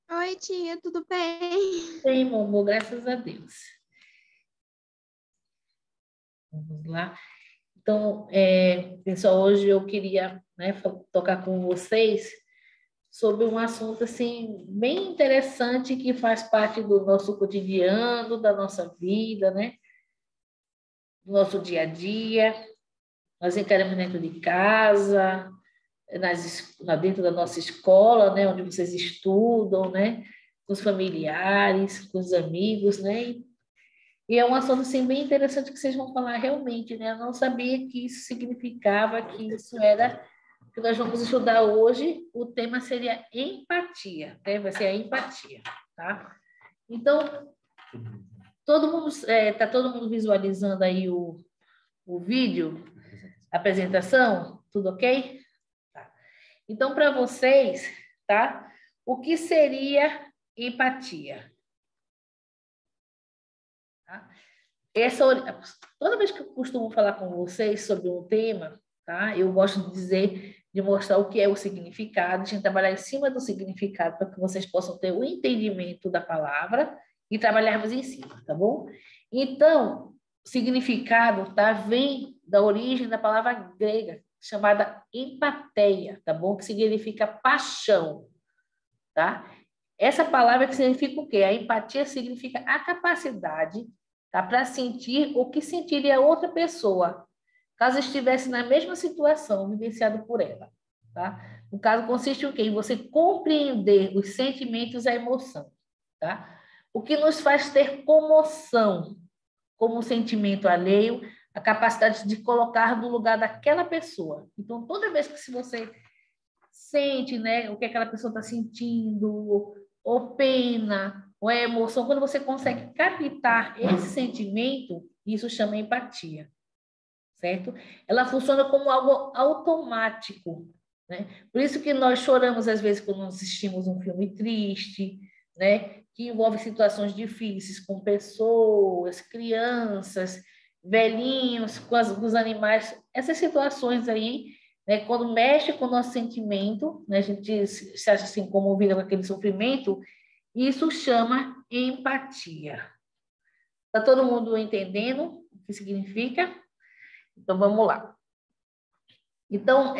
Oi, tia, tudo bem? Bem, meu amor, graças a Deus. Vamos lá. Então, pessoal, hoje eu queria, né, tocar com vocês sobre um assunto assim bem interessante que faz parte do nosso cotidiano, da nossa vida, né, do nosso dia a dia. Nós encaramos dentro de casa, dentro da nossa escola, né, onde vocês estudam, né, com os familiares, com os amigos, né? E é um assunto assim, bem interessante que vocês vão falar realmente, né? Eu não sabia que isso significava, que isso era o que nós vamos estudar hoje. O tema seria empatia, né? Vai ser a empatia, tá? Então, todo mundo está todo mundo visualizando aí o vídeo, a apresentação, tudo ok? Tá. Então, para vocês, tá? O que seria empatia? Tá? Essa, toda vez que eu costumo falar com vocês sobre um tema, tá? Eu gosto de dizer, de mostrar o que é o significado, a gente trabalhar em cima do significado para que vocês possam ter o entendimento da palavra e trabalharmos em cima, tá bom? Então, significado, tá? Vem da origem da palavra grega chamada empatheia, tá bom? Que significa paixão, tá? Essa palavra que significa o quê? A empatia significa a capacidade, tá, para sentir o que sentiria outra pessoa, caso estivesse na mesma situação vivenciado por ela, tá? No caso, consiste em quê? Em você compreender os sentimentos e a emoção, tá? O que nos faz ter comoção, como um sentimento alheio, a capacidade de colocar no lugar daquela pessoa. Então, toda vez que se você sente, né, o que aquela pessoa está sentindo, ou pena, ou é emoção, quando você consegue captar esse sentimento, isso chama empatia, certo? Ela funciona como algo automático, né? Por isso que nós choramos às vezes quando assistimos um filme triste, né, que envolve situações difíceis com pessoas, crianças, velhinhos, com os animais, essas situações aí, né, quando mexe com o nosso sentimento, né, a gente se acha assim comovida com aquele sofrimento, isso chama empatia. Está todo mundo entendendo o que significa? Então vamos lá. Então,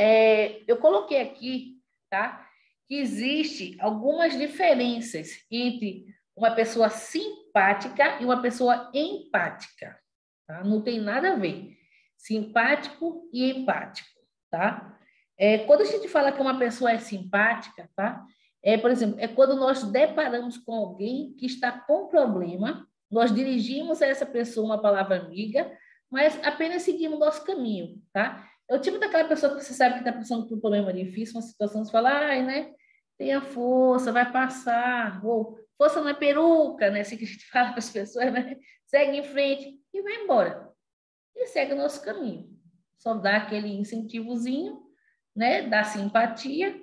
eu coloquei aqui, tá, que existe algumas diferenças entre uma pessoa simpática e uma pessoa empática, tá? Não tem nada a ver. Simpático e empático, tá? Quando a gente fala que uma pessoa é simpática, tá? Por exemplo, é quando nós deparamos com alguém que está com problema, nós dirigimos a essa pessoa uma palavra amiga, mas apenas seguimos o nosso caminho, tá? É o tipo daquela pessoa que você sabe que está passando por um problema difícil, uma situação, você fala, ai, né? Tenha força, vai passar. Ou força na peruca, né? Assim que a gente fala para as pessoas, né? Segue em frente e vai embora. E segue o nosso caminho. Só dá aquele incentivozinho, né? Dá simpatia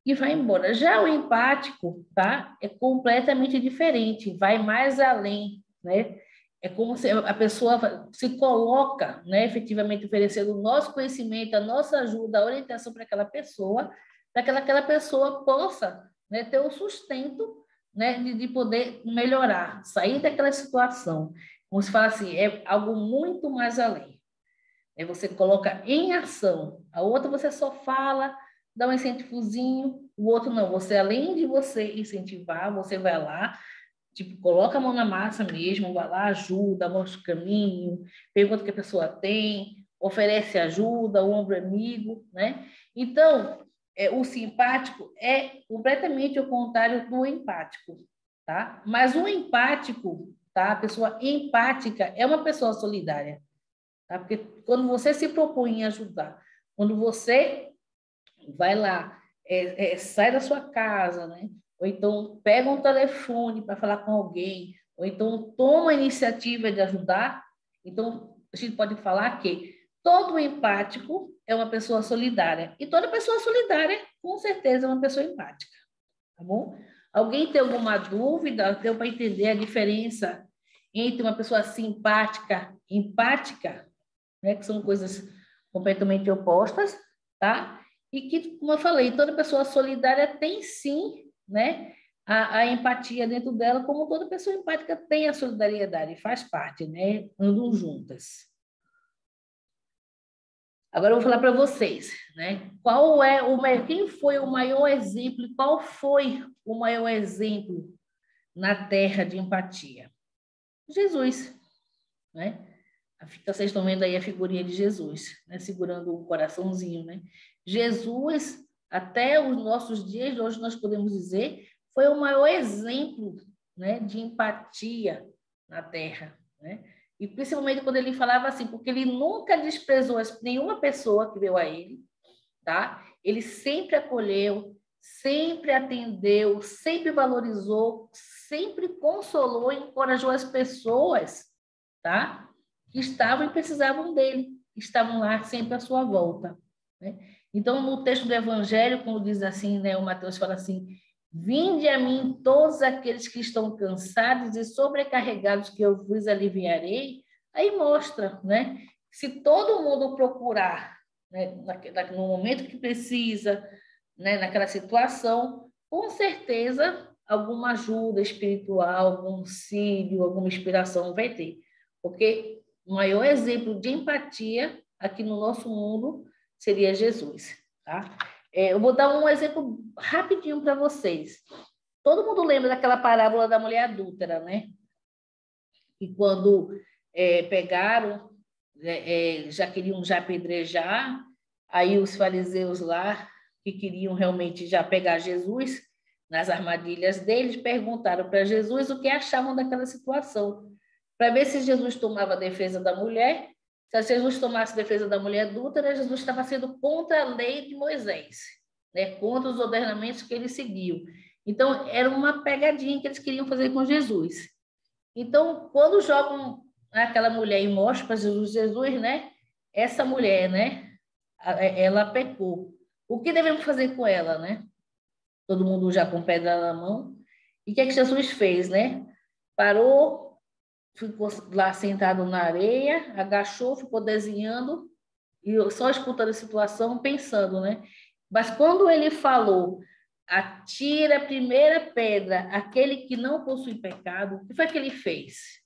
e vai embora. Já o empático, tá? É completamente diferente, vai mais além, né? É como se a pessoa se coloca, né, efetivamente oferecendo o nosso conhecimento, a nossa ajuda, a orientação para aquela pessoa, para que aquela pessoa possa, né, ter o sustento, né, de poder melhorar, sair daquela situação. Como se fala assim, é algo muito mais além. Você coloca em ação. A outra você só fala, dá um incentivozinho, o outro não. Você, além de você incentivar, você vai lá, tipo, coloca a mão na massa mesmo, vai lá, ajuda, mostra o caminho, pergunta o que a pessoa tem, oferece ajuda, o ombro amigo, né? Então, o simpático é completamente o contrário do empático, tá? Mas o empático, tá? A pessoa empática é uma pessoa solidária, tá? Porque quando você se propõe em ajudar, quando você vai lá, sai da sua casa, né? Ou então pega um telefone para falar com alguém, ou então toma a iniciativa de ajudar, então a gente pode falar que todo empático é uma pessoa solidária, e toda pessoa solidária, com certeza, é uma pessoa empática, tá bom? Alguém tem alguma dúvida? Deu para entender a diferença entre uma pessoa simpática e empática? Né, que são coisas completamente opostas, tá? E que, como eu falei, toda pessoa solidária tem sim, né, a empatia dentro dela, como toda pessoa empática tem a solidariedade, faz parte, né? Andam juntas. Agora eu vou falar para vocês, né? Quem foi o maior exemplo? Qual foi o maior exemplo na Terra de empatia? Jesus, né? Vocês estão vendo aí a figurinha de Jesus, né? Segurando o coraçãozinho, né? Jesus, até os nossos dias de hoje, nós podemos dizer, foi o maior exemplo, né, de empatia na Terra, né? E principalmente quando ele falava assim, porque ele nunca desprezou nenhuma pessoa que veio a ele, tá? Ele sempre acolheu, sempre atendeu, sempre valorizou, sempre consolou e encorajou as pessoas, tá? Que estavam e precisavam dele, que estavam lá sempre à sua volta, né? Então, no texto do Evangelho, quando diz assim, né, o Mateus fala assim: vinde a mim todos aqueles que estão cansados e sobrecarregados, que eu vos aliviarei. Aí mostra, né? Se todo mundo procurar, né, no momento que precisa, né, naquela situação, com certeza alguma ajuda espiritual, algum auxílio, alguma inspiração vai ter. Porque o maior exemplo de empatia aqui no nosso mundo seria Jesus, tá? Eu vou dar um exemplo rapidinho para vocês. Todo mundo lembra daquela parábola da mulher adúltera, né? E quando pegaram, já queriam já apedrejar, aí os fariseus lá, que queriam realmente já pegar Jesus nas armadilhas deles, perguntaram para Jesus o que achavam daquela situação, para ver se Jesus tomava a defesa da mulher. Se Jesus tomasse a defesa da mulher adúltera, Jesus estava sendo contra a lei de Moisés, né? Contra os ordenamentos que ele seguiu. Então, era uma pegadinha que eles queriam fazer com Jesus. Então, quando jogam aquela mulher e mostram para Jesus, né? Essa mulher, né? Ela pecou. O que devemos fazer com ela, né? Todo mundo já com pedra na mão. E o que é que Jesus fez, né? Parou, ficou lá sentado na areia, agachou, ficou desenhando e só escutando a situação, pensando, né? Mas quando ele falou, atira a primeira pedra, aquele que não possui pecado, o que foi que ele fez?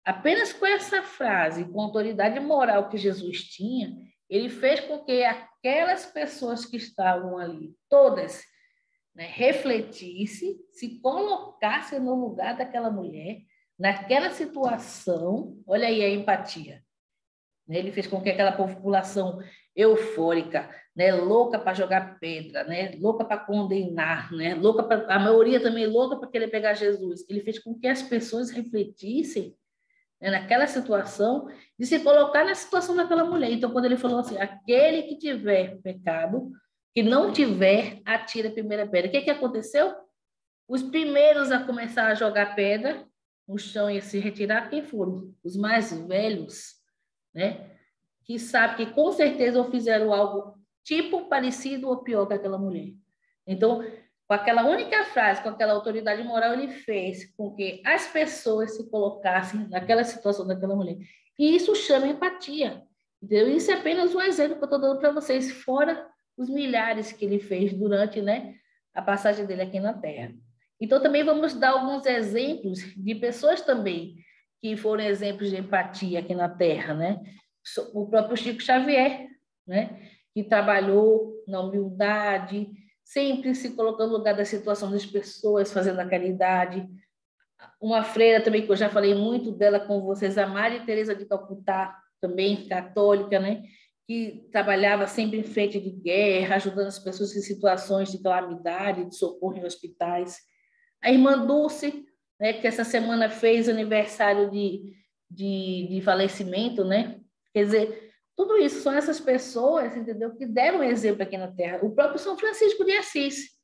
Apenas com essa frase, com a autoridade moral que Jesus tinha, ele fez com que aquelas pessoas que estavam ali, todas, né, refletissem, se colocassem no lugar daquela mulher, naquela situação. Olha aí a empatia. Ele fez com que aquela população eufórica, né, louca para jogar pedra, né, louca para condenar, né, a maioria também louca para querer pegar Jesus. Ele fez com que as pessoas refletissem, né, naquela situação, de se colocar na situação daquela mulher. Então, quando ele falou assim, aquele que tiver pecado, que não tiver, atira a primeira pedra. O que aconteceu? Os primeiros a começar a jogar pedra no chão e a se retirar, quem foram? Os mais velhos, né? Que sabe que com certeza fizeram algo tipo parecido ou pior que aquela mulher. Então, com aquela única frase, com aquela autoridade moral, ele fez com que as pessoas se colocassem naquela situação daquela mulher. E isso chama empatia. Entendeu? Isso é apenas um exemplo que eu estou dando para vocês, fora os milhares que ele fez durante, né, a passagem dele aqui na Terra. Então, também vamos dar alguns exemplos de pessoas também que foram exemplos de empatia aqui na Terra, né? O próprio Chico Xavier, né? Que trabalhou na humildade, sempre se colocando no lugar da situação das pessoas, fazendo a caridade. Uma freira também, que eu já falei muito dela com vocês, a Maria Teresa de Calcutá, também católica, né? Que trabalhava sempre em frente de guerra, ajudando as pessoas em situações de calamidade, de socorro em hospitais. A irmã Dulce, né, que essa semana fez aniversário de falecimento, né? Quer dizer, tudo isso são essas pessoas, entendeu, que deram exemplo aqui na Terra. O próprio São Francisco de Assis,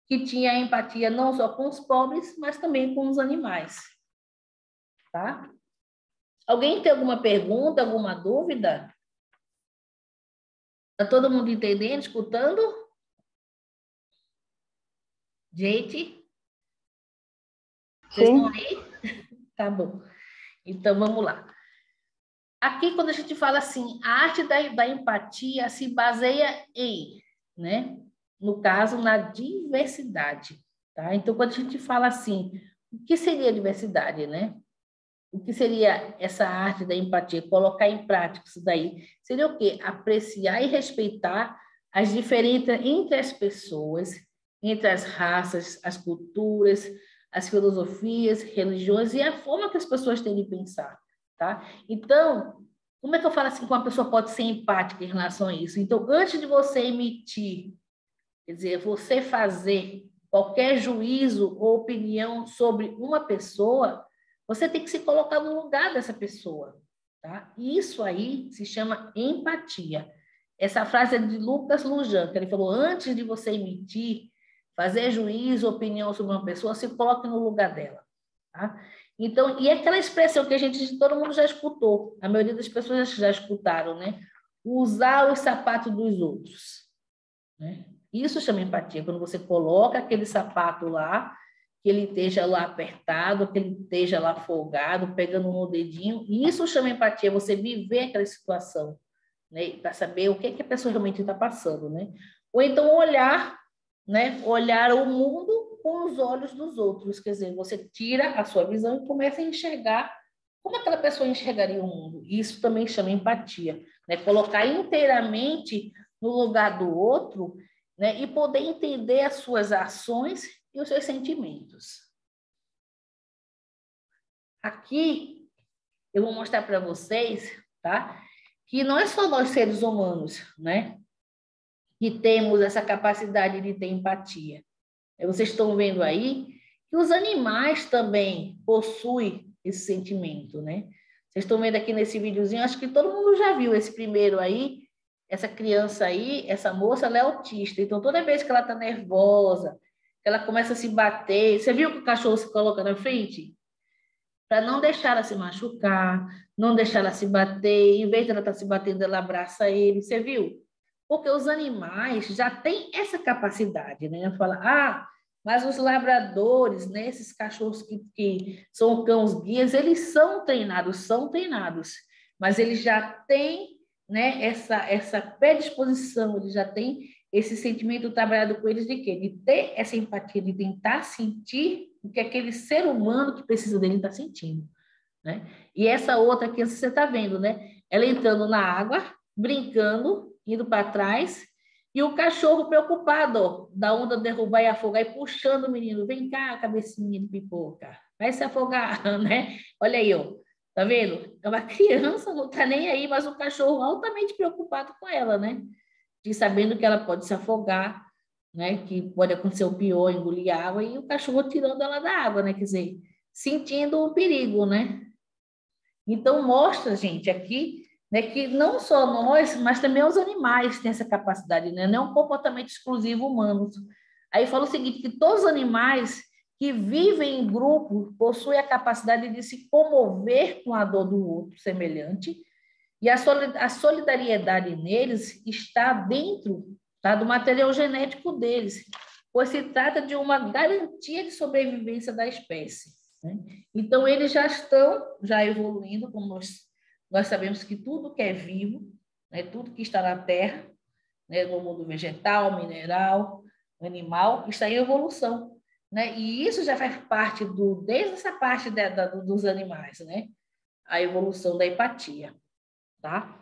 que tinha empatia não só com os pobres, mas também com os animais. Tá? Alguém tem alguma pergunta, alguma dúvida? Está todo mundo entendendo, escutando? Gente? Vocês estão aí? Tá bom. Então, vamos lá. Aqui, quando a gente fala assim, a arte da empatia se baseia em, né? No caso, na diversidade. tá? Então, quando a gente fala assim, o que seria a diversidade, né? O que seria essa arte da empatia? Colocar em prática isso daí. Seria o quê? Apreciar e respeitar as diferenças entre as pessoas, entre as raças, as culturas, as filosofias, religiões e a forma que as pessoas têm de pensar, tá? Então, como é que eu falo assim que uma pessoa pode ser empática em relação a isso? Então, antes de você emitir, quer dizer, você fazer qualquer juízo ou opinião sobre uma pessoa, você tem que se colocar no lugar dessa pessoa, tá? Isso aí se chama empatia. Essa frase é de Lucas Lujan, que ele falou, antes de você emitir, fazer juízo, opinião sobre uma pessoa, se coloque no lugar dela, tá? Então, e aquela expressão que todo mundo já escutou, a maioria das pessoas já escutaram, né? Usar os sapatos dos outros, né? Isso chama empatia, quando você coloca aquele sapato lá, que ele esteja lá apertado, que ele esteja lá folgado, pegando no dedinho, isso chama empatia, você viver aquela situação, né? Para saber o que a pessoa realmente está passando, né? Ou então olhar, né? Olhar o mundo com os olhos dos outros, quer dizer, você tira a sua visão e começa a enxergar como aquela pessoa enxergaria o mundo. Isso também chama empatia, né? Colocar inteiramente no lugar do outro, né? E poder entender as suas ações e os seus sentimentos. Aqui eu vou mostrar para vocês, tá? Que não é só nós seres humanos, né? Que temos essa capacidade de ter empatia. Vocês estão vendo aí que os animais também possuem esse sentimento, né? Vocês estão vendo aqui nesse videozinho, acho que todo mundo já viu esse primeiro aí, essa criança aí, essa moça, ela é autista, então toda vez que ela está nervosa, que ela começa a se bater, você viu que o cachorro se coloca na frente? Para não deixar ela se machucar, não deixar ela se bater, em vez de ela estar se batendo, ela abraça ele, você viu? Porque os animais já têm essa capacidade, né? Fala, mas os labradores, né? Esses cachorros que são cães guias, eles são treinados, mas eles já têm, né, essa predisposição, eles já têm esse sentimento trabalhado com eles de quê? De ter essa empatia, de tentar sentir o que aquele ser humano que precisa dele está sentindo, né? E essa outra aqui, você está vendo, né? Ela entrando na água, brincando, indo para trás, e o cachorro preocupado, ó, da onda derrubar e afogar, e puxando o menino, vem cá, cabecinha de pipoca, vai se afogar, né? Olha aí, ó, tá vendo? É uma criança, não tá nem aí, mas o cachorro altamente preocupado com ela, né? De sabendo que ela pode se afogar, né? Que pode acontecer o pior, engolir água, e o cachorro tirando ela da água, né? Quer dizer, sentindo o perigo, né? Então, mostra, gente, aqui, né, que não só nós, mas também os animais têm essa capacidade, né? Não é um comportamento exclusivo humano. Aí fala o seguinte, que todos os animais que vivem em grupo possuem a capacidade de se comover com a dor do outro semelhante, e a solidariedade neles está dentro, tá, do material genético deles, pois se trata de uma garantia de sobrevivência da espécie, né? Então, eles já estão evoluindo, como nós sabemos que tudo que é vivo, né, tudo que está na Terra, né, no mundo vegetal, mineral, animal, está em evolução, né? E isso já faz parte desde essa parte dos animais, né? A evolução da empatia, tá?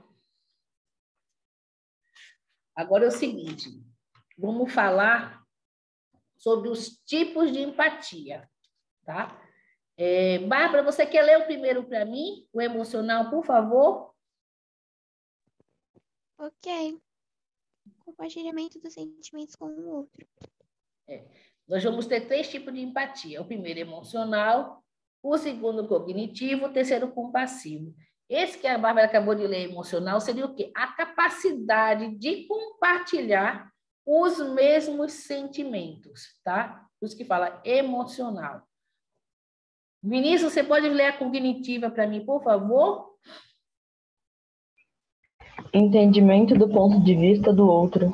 Agora é o seguinte, vamos falar sobre os tipos de empatia, tá? Bárbara, você quer ler o primeiro para mim, o emocional, por favor? Ok. Compartilhamento dos sentimentos com o outro. Nós vamos ter 3 tipos de empatia. O primeiro emocional, o segundo cognitivo, o terceiro compassivo. Esse que a Bárbara acabou de ler, emocional, seria o quê? A capacidade de compartilhar os mesmos sentimentos, tá? Os que fala emocional. Vinícius, você pode ler a cognitiva para mim, por favor? Entendimento do ponto de vista do outro.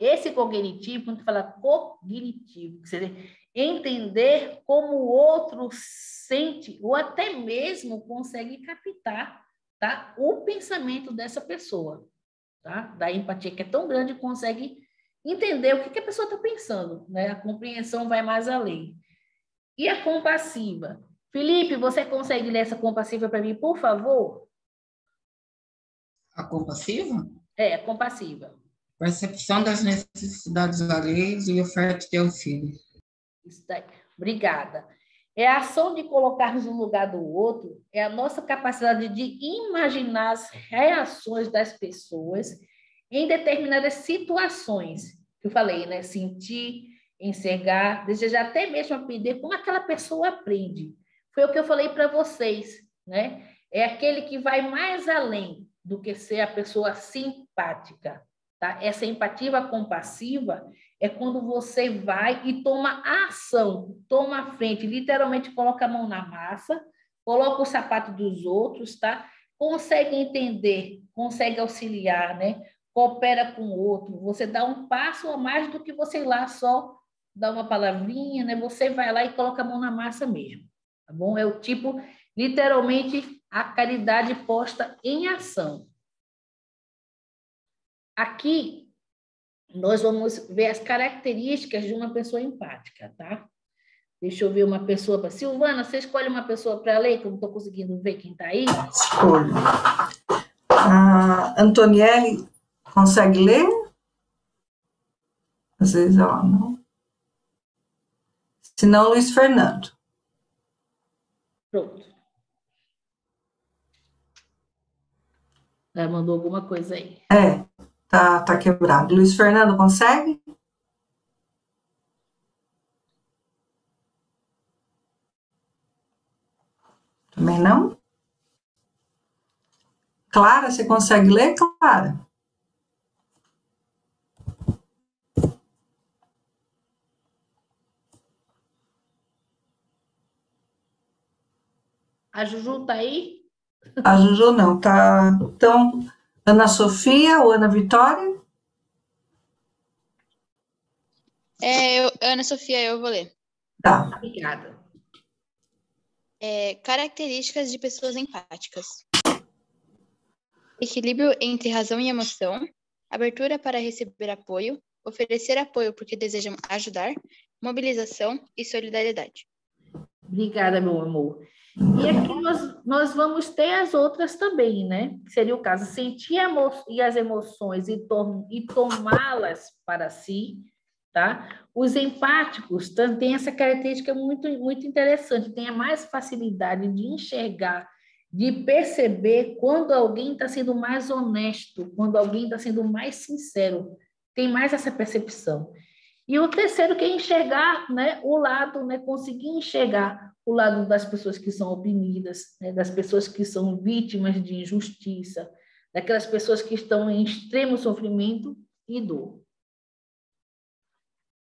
Esse cognitivo, quando fala cognitivo, que seria entender como o outro sente, ou até mesmo consegue captar, tá, o pensamento dessa pessoa, tá? Da empatia, que é tão grande, consegue entender o que a pessoa está pensando, né? A compreensão vai mais além. E a compassiva? Felipe, você consegue ler essa compassiva para mim, por favor? A compassiva? A compassiva. Percepção das necessidades alheias e oferta de auxílio. Isso daí. Obrigada. É a ação de colocar-nos no lugar do outro, é a nossa capacidade de imaginar as reações das pessoas em determinadas situações, que eu falei, né? Sentir, enxergar, desejar até mesmo aprender como aquela pessoa aprende. Foi o que eu falei para vocês, né? É aquele que vai mais além do que ser a pessoa simpática, tá? Essa empatia compassiva é quando você vai e toma a ação, toma a frente, literalmente coloca a mão na massa, coloca o sapato dos outros, tá? Consegue entender, consegue auxiliar, né? Coopera com o outro, você dá um passo a mais do que você ir lá só dar uma palavrinha, né? Você vai lá e coloca a mão na massa mesmo, tá bom? É o tipo, literalmente, a caridade posta em ação. Aqui, nós vamos ver as características de uma pessoa empática, tá? Deixa eu ver uma pessoa para... Silvana, você escolhe uma pessoa para ler, que eu não estou conseguindo ver quem está aí? Escolho. A Antonielle consegue ler? Às vezes ela não. Se não, Luiz Fernando. Pronto. Ela mandou alguma coisa aí. Tá quebrado. Luiz Fernando consegue? Também não? Clara, você consegue ler, Clara? A Juju está aí? A Juju não, tá. Então, Ana Sofia ou Ana Vitória? Ana Sofia, eu vou ler. Tá. Obrigada. Características de pessoas empáticas. Equilíbrio entre razão e emoção, abertura para receber apoio, oferecer apoio porque desejam ajudar, mobilização e solidariedade. Obrigada, meu amor. E aqui nós vamos ter as outras também, né? Que seria o caso, sentir as emoções e tomá-las para si, tá? Os empáticos têm essa característica muito, muito interessante, têm a mais facilidade de enxergar, de perceber quando alguém está sendo mais honesto, quando alguém está sendo mais sincero, tem mais essa percepção. E o terceiro que é enxergar, né, o lado, né, conseguir enxergar o lado das pessoas que são oprimidas, né, das pessoas que são vítimas de injustiça, daquelas pessoas que estão em extremo sofrimento e dor.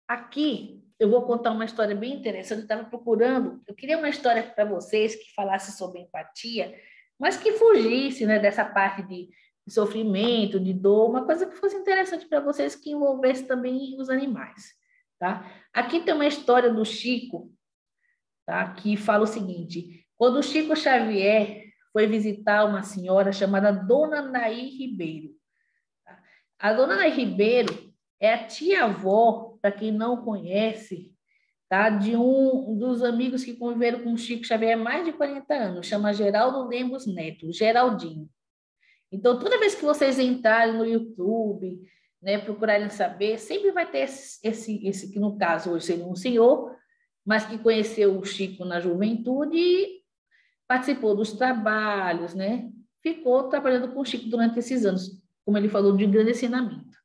Aqui eu vou contar uma história bem interessante. Eu estava procurando, eu queria uma história para vocês que falasse sobre empatia, mas que fugisse, né, dessa parte de sofrimento, de dor, uma coisa que fosse interessante para vocês, que envolvesse também os animais, tá? Aqui tem uma história do Chico, tá? Que fala o seguinte: quando o Chico Xavier foi visitar uma senhora chamada Dona Nair Ribeiro, tá? A Dona Nair Ribeiro é a tia-avó, para quem não conhece, tá? De um dos amigos que conviveram com o Chico Xavier há mais de 40 anos, chama Geraldo Lemos Neto, Geraldinho. Então, toda vez que vocês entrarem no YouTube, né, procurarem saber, sempre vai ter esse que, no caso, hoje seria um senhor, mas que conheceu o Chico na juventude e participou dos trabalhos, né? Ficou trabalhando com o Chico durante esses anos, como ele falou, de grande ensinamento.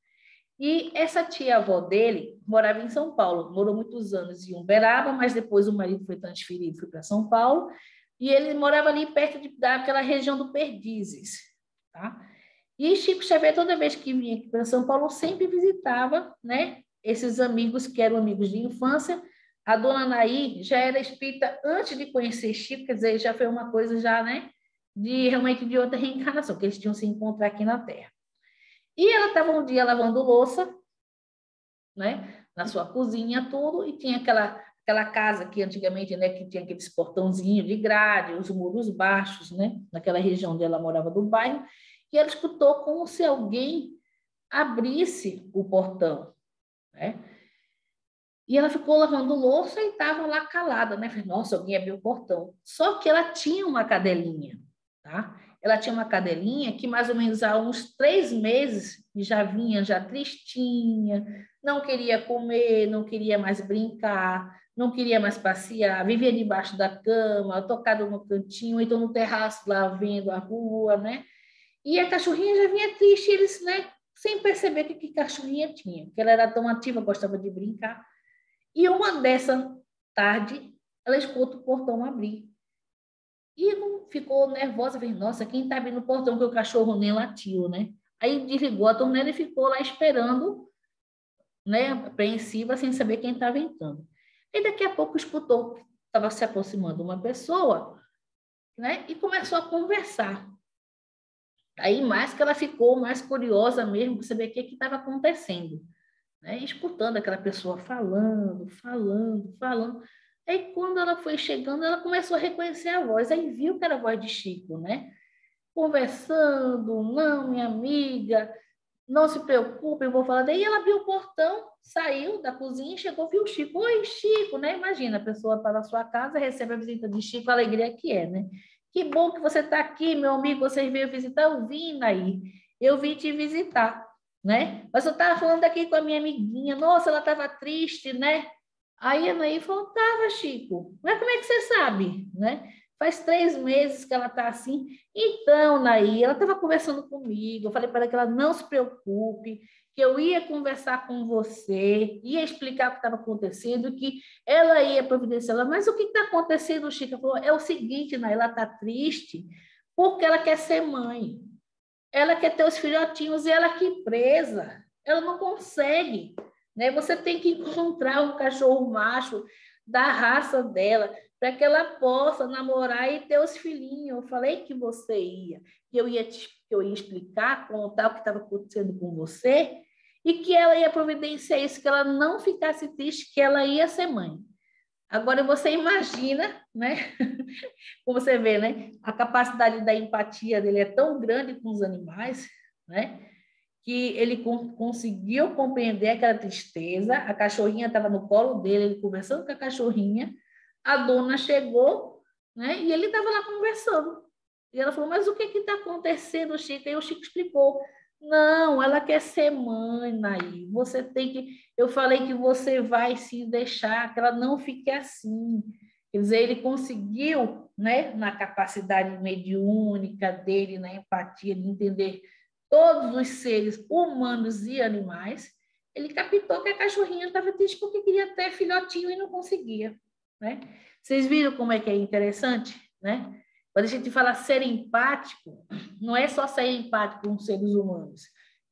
E essa tia-avó dele morava em São Paulo, morou muitos anos em Uberaba, mas depois o marido foi transferido, foi para São Paulo, e ele morava ali perto daquela região do Perdizes, tá? E Chico Xavier, toda vez que vinha aqui para São Paulo, sempre visitava, né, esses amigos que eram amigos de infância. A Dona Nair já era espírita antes de conhecer Chico, quer dizer, já foi uma coisa já, né, realmente de outra reencarnação, que eles tinham se encontrar aqui na Terra. E ela estava um dia lavando louça, né, na sua cozinha, tudo, e tinha aquela casa que antigamente, né, que tinha aqueles portãozinhos de grade, os muros baixos, né, naquela região onde ela morava do bairro, e ela escutou como se alguém abrisse o portão. né? E ela ficou lavando louça e estava lá calada, né? Falei, nossa, alguém abriu o portão. Só que ela tinha uma cadelinha, tá? Ela tinha uma cadelinha que mais ou menos há uns 3 meses já vinha já tristinha, não queria comer, não queria mais brincar, não queria mais passear, vivia debaixo da cama, tocada no cantinho, ou então no terraço lá vendo a rua, né? E a cachorrinha já vinha triste, eles, né? Sem perceber que cachorrinha tinha, que ela era tão ativa, gostava de brincar. E uma dessa tarde, ela escuta o portão abrir. E não ficou nervosa, fez, nossa, quem está abrindo o portão que o cachorro nem latiu, né? Aí desligou a torneira e ficou lá esperando, né, apreensiva, sem saber quem estava entrando. E daqui a pouco escutou que estava se aproximando uma pessoa, né, e começou a conversar. Aí mais que ela ficou mais curiosa mesmo para saber o que estava acontecendo, né? Escutando aquela pessoa falando, falando, falando. Aí, quando ela foi chegando, ela começou a reconhecer a voz. Aí viu que era a voz de Chico, né? Conversando, não, minha amiga, não se preocupe, eu vou falar. Daí ela abriu o portão, saiu da cozinha, chegou, viu o Chico. Oi, Chico, né? Imagina, a pessoa está na sua casa, recebe a visita de Chico, a alegria que é, né? Que bom que você está aqui, meu amigo, você veio visitar, eu vim aí. Eu vim te visitar, né? Mas eu estava falando aqui com a minha amiguinha, nossa, ela estava triste, né? Aí a Anaí falou, tava, Chico, mas como é que você sabe, né? Faz 3 meses que ela está assim. Então, Naí, ela estava conversando comigo, eu falei para ela que ela não se preocupe, que eu ia conversar com você, ia explicar o que estava acontecendo, que ela ia providenciar. Ela, mas o que está acontecendo, Chico? Ela falou, é o seguinte, Naí, ela está triste porque ela quer ser mãe. Ela quer ter os filhotinhos e ela aqui presa. Ela não consegue, né? Você tem que encontrar um cachorro macho da raça dela para que ela possa namorar e ter os filhinhos. Eu falei que você ia, que eu ia explicar, contar o que estava acontecendo com você e que ela ia providenciar isso, que ela não ficasse triste, que ela ia ser mãe. Agora você imagina, né? Como você vê, né? A capacidade da empatia dele é tão grande com os animais, né? Que ele conseguiu compreender aquela tristeza. A cachorrinha estava no colo dele, ele conversando com a cachorrinha. A dona chegou, né? E ele estava lá conversando. E ela falou, mas o que está acontecendo, Chico? E o Chico explicou. Não, ela quer ser mãe, Naí. Você tem que... Eu falei que você vai se deixar, que ela não fique assim. Quer dizer, ele conseguiu, né, na capacidade mediúnica dele, na empatia, de entender todos os seres humanos e animais, ele captou que a cachorrinha estava triste porque queria ter filhotinho e não conseguia, né? Vocês viram como é que é interessante, né? Quando a gente fala ser empático, não é só ser empático com os seres humanos,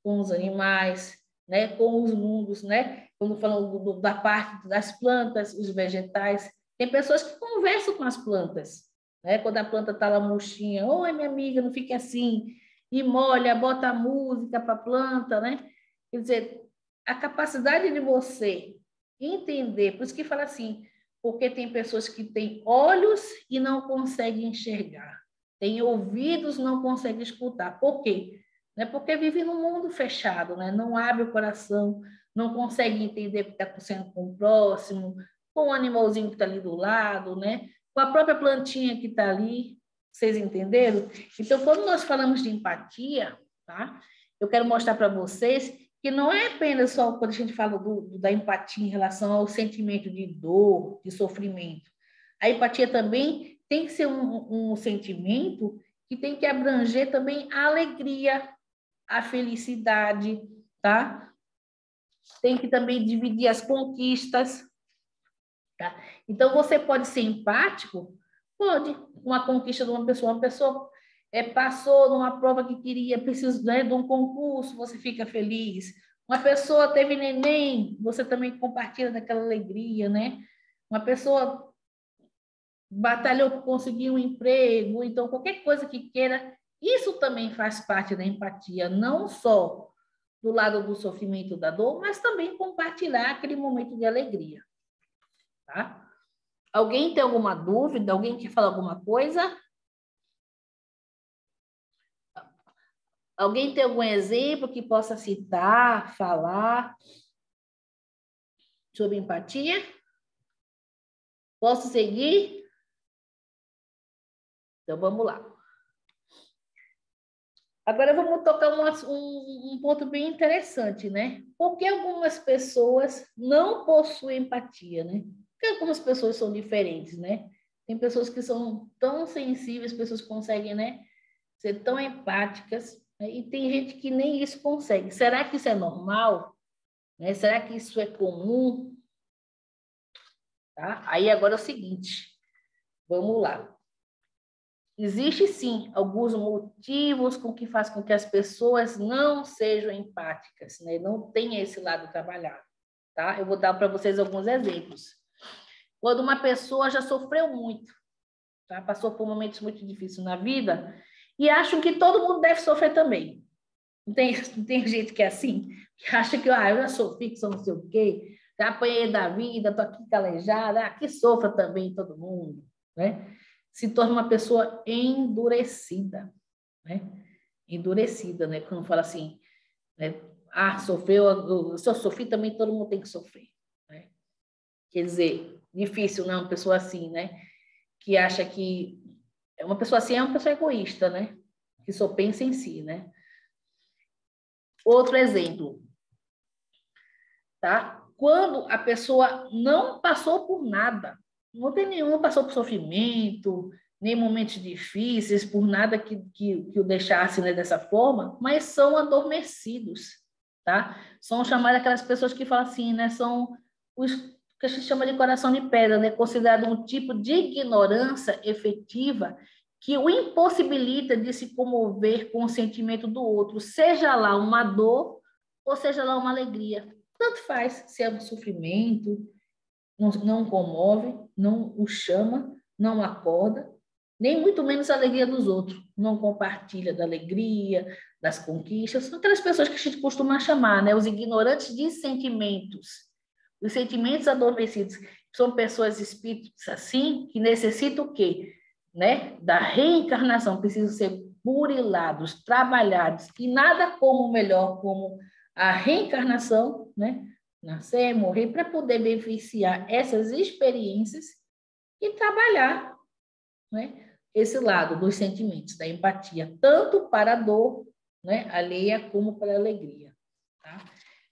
com os animais, né? Com os mundos, né? Quando falamos da parte das plantas, os vegetais, tem pessoas que conversam com as plantas, né? Quando a planta está lá murchinha, oi, minha amiga, não fique assim, e molha, bota a música para a planta, né? Quer dizer, a capacidade de você entender, por isso que fala assim, porque tem pessoas que têm olhos e não conseguem enxergar, têm ouvidos, não conseguem escutar. Por quê? Né? Porque vive num mundo fechado, né? Não abre o coração, não consegue entender o que está acontecendo com o próximo, com o animalzinho que está ali do lado, né? Com a própria plantinha que está ali. Vocês entenderam? Então, quando nós falamos de empatia, tá? Eu quero mostrar para vocês que não é apenas só quando a gente fala da empatia em relação ao sentimento de dor, de sofrimento. A empatia também tem que ser um sentimento que tem que abranger também a alegria, a felicidade, tá? Tem que também dividir as conquistas, tá? Então, você pode ser empático? Pode. Uma conquista de uma pessoa passou numa prova que queria, precisa, né, de um concurso, você fica feliz. Uma pessoa teve neném, você também compartilha daquela alegria, né? Uma pessoa batalhou para conseguir um emprego, então qualquer coisa que queira, isso também faz parte da empatia, não só do lado do sofrimento da dor, mas também compartilhar aquele momento de alegria, tá? Alguém tem alguma dúvida? Alguém quer falar alguma coisa? Alguém tem algum exemplo que possa citar, falar? sobre empatia? Posso seguir? Então, vamos lá. Agora, vamos tocar um ponto bem interessante, né? Por que algumas pessoas não possuem empatia, né? Porque algumas pessoas são diferentes, né? Tem pessoas que são tão sensíveis, pessoas que conseguem, né, ser tão empáticas, né? E tem gente que nem isso consegue. Será que isso é normal? Né? Será que isso é comum? Tá? Aí agora é o seguinte, vamos lá. Existe sim alguns motivos com que faz com que as pessoas não sejam empáticas, né? Não tenham esse lado trabalhado, tá? Eu vou dar para vocês alguns exemplos. Quando uma pessoa já sofreu muito, tá? Passou por momentos muito difíceis na vida e acham que todo mundo deve sofrer também. Não tem gente que é assim, que acha que eu já sofri, que sou não sei o quê, já apanhei da vida, estou aqui calejada, que sofra também todo mundo, né? Se torna uma pessoa endurecida, né? Endurecida, né? Quando fala assim, né? Sofreu, se eu sofri, também todo mundo tem que sofrer, né? Quer dizer, difícil, né? Uma pessoa assim, né? Que acha que uma pessoa assim é uma pessoa egoísta, né? Que só pensa em si, né? Outro exemplo, tá? Quando a pessoa não passou por nada, não tem nenhum, passou por sofrimento, nem momentos difíceis, por nada que o deixasse, né, dessa forma, mas são adormecidos, tá? São chamadas aquelas pessoas que falam assim, né? São os que a gente chama de coração de pedra, né? Considerado um tipo de ignorância efetiva que o impossibilita de se comover com o sentimento do outro, seja lá uma dor ou seja lá uma alegria. Tanto faz se é um sofrimento, não comove, não o chama, não acorda, nem muito menos a alegria dos outros. Não compartilha da alegria, das conquistas. São aquelas pessoas que a gente costuma chamar, né? Os ignorantes de sentimentos. Os sentimentos adormecidos. São pessoas, espíritos assim, que necessitam o quê? Né? Da reencarnação. Precisam ser burilados, trabalhados. E nada como melhor como a reencarnação, né? Nascer, morrer, para poder beneficiar essas experiências e trabalhar, né, esse lado dos sentimentos, da empatia, tanto para a dor, né, alheia, como para a alegria. Tá?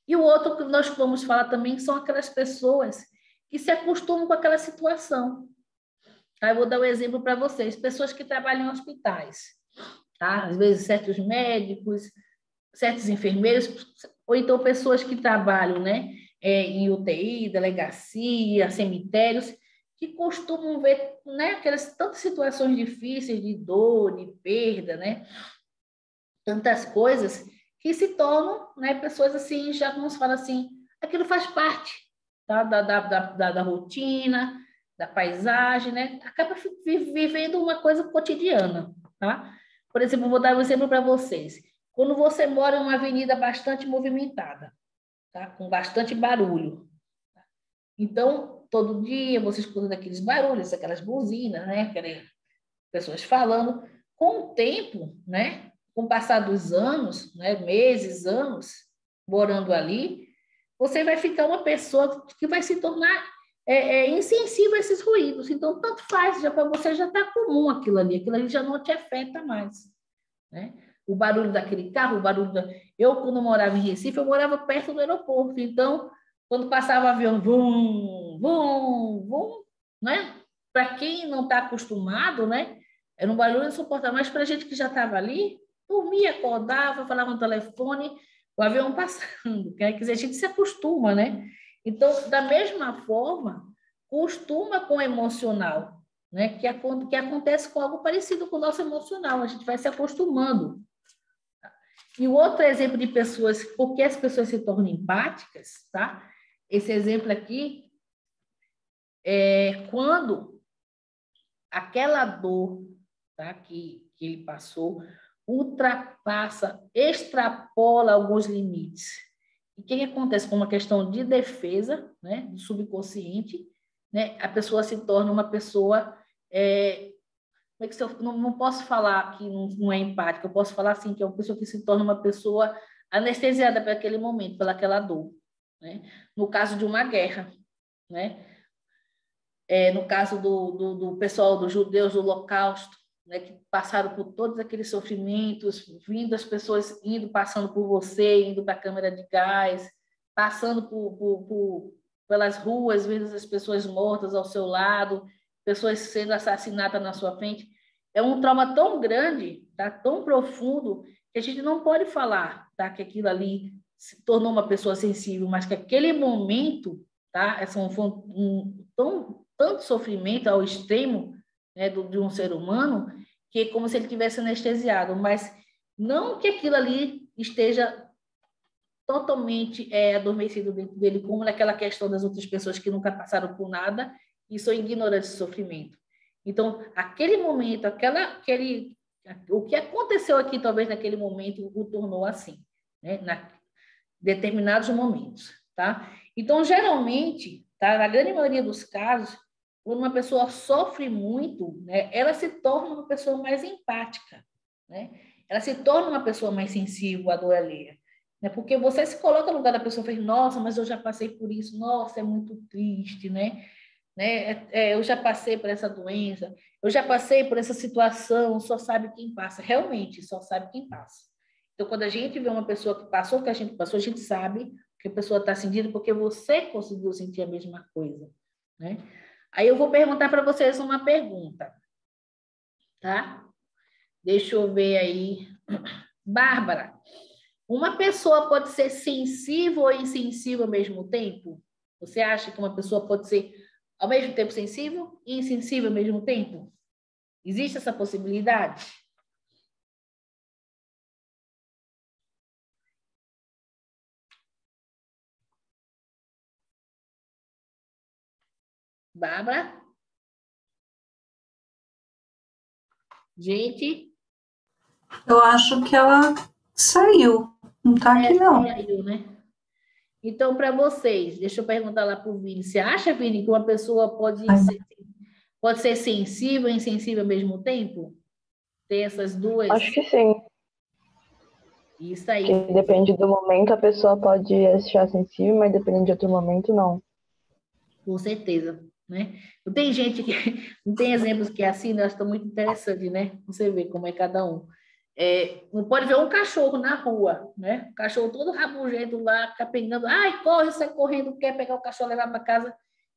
E o outro que nós vamos falar também são aquelas pessoas que se acostumam com aquela situação. Tá? Eu vou dar um exemplo para vocês. Pessoas que trabalham em hospitais. Tá? Às vezes, certos médicos, certos enfermeiros, ou então pessoas que trabalham, né, em UTI, delegacia, cemitérios, que costumam ver, né, aquelas tantas situações difíceis de dor, de perda, né, tantas coisas que se tornam, né, pessoas assim, já como se fala assim, aquilo faz parte, tá, da rotina, da paisagem, né, acaba vivendo uma coisa cotidiana, tá? Por exemplo, vou dar um exemplo para vocês. Quando você mora em uma avenida bastante movimentada, tá? Com bastante barulho. Então, todo dia você escuta aqueles barulhos, aquelas buzinas, né? Aquelas pessoas falando. Com o tempo, né? Com o passar dos anos, né? Meses, anos, morando ali, você vai ficar uma pessoa que vai se tornar insensível a esses ruídos. Então, tanto faz, já para você já está comum aquilo ali já não te afeta mais, né? O barulho daquele carro, o barulho da... Eu, quando morava em Recife, eu morava perto do aeroporto. Então, quando passava o avião, vum, vum, vum, né? Para quem não está acostumado, né? Era um barulho insuportável. Mas para a gente que já estava ali, dormia, acordava, falava no telefone, o avião passando. Quer dizer, a gente se acostuma, né? Então, da mesma forma, costuma com o emocional, né? Que acontece com algo parecido com o nosso emocional. A gente vai se acostumando. E o outro exemplo de pessoas, por que as pessoas se tornam empáticas, tá? Esse exemplo aqui é quando aquela dor, tá, que ele passou extrapola alguns limites. E o que acontece com uma questão de defesa, né, do subconsciente, né, a pessoa se torna uma pessoa... como é que eu não posso falar que não é empática, eu posso falar assim, que é uma pessoa que se torna uma pessoa anestesiada para aquele momento, pelaquela dor. né? No caso de uma guerra, né? No caso do pessoal dos judeus do Holocausto, né, que passaram por todos aqueles sofrimentos, vindo as pessoas passando por você, indo para a câmara de gás, passando pelas ruas, vendo as pessoas mortas ao seu lado, pessoas sendo assassinadas na sua frente. É um trauma tão grande, tá, tão profundo, que a gente não pode falar, tá, que aquilo ali se tornou uma pessoa sensível, mas que aquele momento, tá, tanto sofrimento ao extremo, né, de um ser humano, que é como se ele tivesse anestesiado, mas não que aquilo ali esteja totalmente adormecido dentro dele, como naquela questão das outras pessoas que nunca passaram por nada e são ignorantes de sofrimento. Então, aquele momento, o que aconteceu aqui, talvez naquele momento, o tornou assim, né, determinados momentos, tá? Então, geralmente, tá, na grande maioria dos casos, quando uma pessoa sofre muito, né, ela se torna uma pessoa mais empática, né? Ela se torna uma pessoa mais sensível à dor alheia, né? Porque você se coloca no lugar da pessoa e fala, nossa, mas eu já passei por isso, nossa, é muito triste, né? Eu já passei por essa doença, eu já passei por essa situação, só sabe quem passa. Realmente, só sabe quem passa. Então, quando a gente vê uma pessoa que passou o que a gente passou, a gente sabe que a pessoa está sentindo porque você conseguiu sentir a mesma coisa, né? Aí eu vou perguntar para vocês uma pergunta, tá? Deixa eu ver aí. Bárbara, uma pessoa pode ser sensível ou insensível ao mesmo tempo? Você acha que uma pessoa pode ser ao mesmo tempo sensível e insensível ao mesmo tempo? Existe essa possibilidade? Bárbara? Gente? Eu acho que ela saiu. Não está aqui, não. Saiu, né? Então, para vocês, deixa eu perguntar lá para o Vini. Você acha, Vini, que uma pessoa pode ser sensível e insensível ao mesmo tempo? Ter essas duas? Acho que sim. Isso aí. Porque depende do momento, a pessoa pode achar sensível, mas dependendo de outro momento, não. Com certeza, né? Não tem gente que... Não tem exemplos que é assim, né? Acho que muito interessante, né? Você vê como é cada um. Não pode ver um cachorro na rua, né? O cachorro todo rabugento lá, capengando. Ai, corre, sai correndo, quer pegar o cachorro, levar para casa.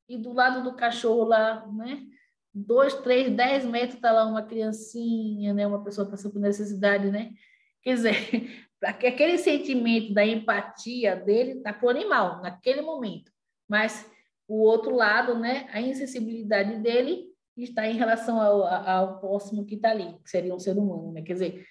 E do lado do cachorro lá, né? 2, 3, 10 metros está lá uma criancinha, né? Uma pessoa passando por necessidade, né? Quer dizer, aquele sentimento da empatia dele está para o animal, naquele momento. Mas o outro lado, né? A insensibilidade dele está em relação ao próximo que está ali, que seria um ser humano, né? Quer dizer,